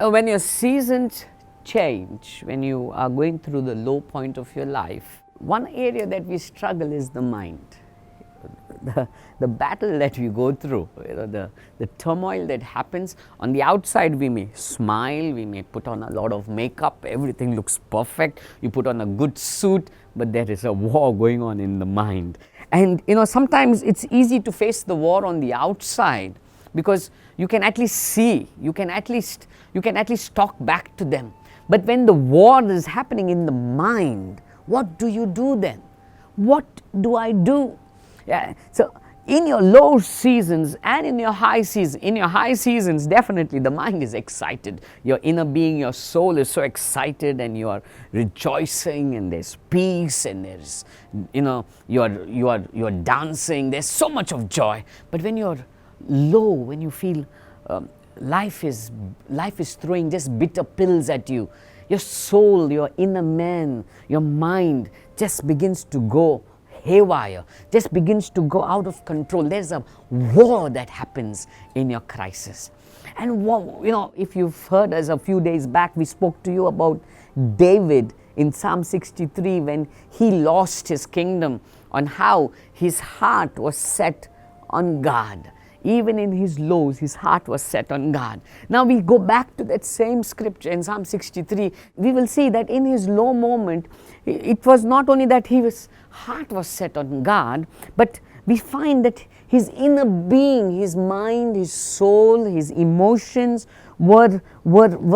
When your seasons change, when you are going through the low point of your life, one area that we struggle is the mind. The battle that we go through, the turmoil that happens. On the outside we may smile, we may put on a lot of makeup, everything looks perfect, you put on a good suit, but there is a war going on in the mind. And sometimes it's easy to face the war on the outside because you can at least see, you can at least talk back to them. But when the war is happening in the mind, what do you do then? What do I do? Yeah. So in your low seasons and in your high seasons, definitely the mind is excited. Your inner being, your soul is so excited, and you are rejoicing, and there's peace, and there's you are dancing. There's so much of joy. But when you're low, when you feel life is throwing just bitter pills at you, your soul, your inner man, your mind just begins to go haywire, just begins to go out of control. There's a war that happens in your crisis. And if you've heard us a few days back, we spoke to you about David in Psalm 63 when he lost his kingdom, on how his heart was set on God. Even in his lows, his heart was set on God. Now we go back to that same scripture in Psalm 63. We will see that in his low moment, it was not only that his heart was set on God, but we find that his inner being, his mind, his soul, his emotions were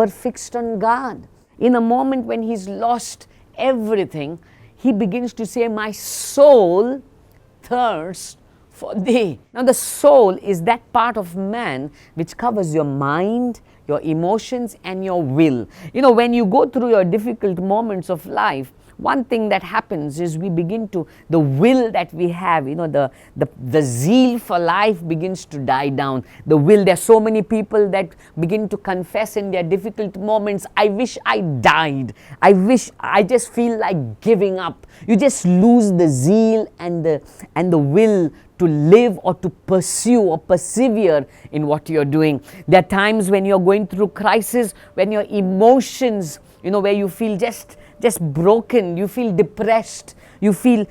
fixed on God. In a moment when he's lost everything, he begins to say, "My soul thirsts for thee." Now the soul is that part of man which covers your mind, your emotions, and your will. When you go through your difficult moments of life, one thing that happens is we begin to, the will that we have, the zeal for life begins to die down. The will, there's so many people that begin to confess in their difficult moments, "I wish I died. I just feel like giving up." You just lose the zeal and the will to live or to pursue or persevere in what you're doing. There are times when you're going through crisis, when your emotions, where you feel just broken, you feel depressed, you feel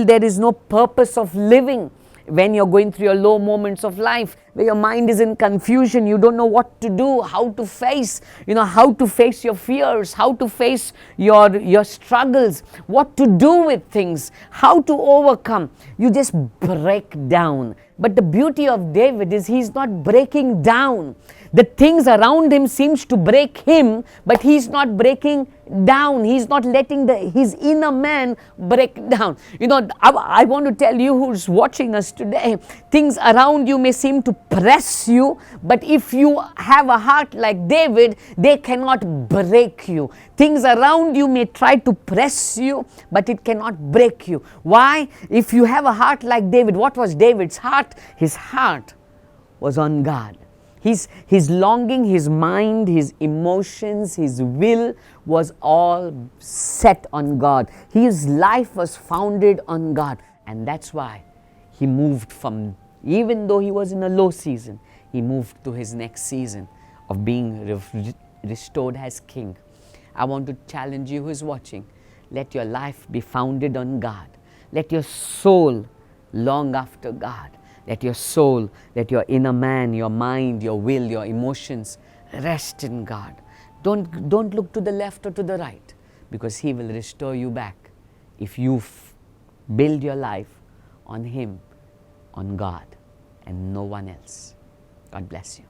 there is no purpose of living. When you're going through your low moments of life, where your mind is in confusion, you don't know what to do, how to face your fears, how to face your struggles, what to do with things, how to overcome. You just break down. But the beauty of David is he's not breaking down. The things around him seems to break him, but he's not breaking down. He's not letting his inner man break down. I want to tell you who's watching us today, things around you may seem to press you, but if you have a heart like David, they cannot break you. Things around you may try to press you, but it cannot break you. Why? If you have a heart like David, what was David's heart? His heart was on God. His longing, his mind, his emotions, his will was all set on God. His life was founded on God. And that's why he moved from, even though he was in a low season, he moved to his next season of being restored as king. I want to challenge you who is watching. Let your life be founded on God. Let your soul long after God. Let your soul, let your inner man, your mind, your will, your emotions rest in God. Don't look to the left or to the right, because He will restore you back if you build your life on Him, on God, and no one else. God bless you.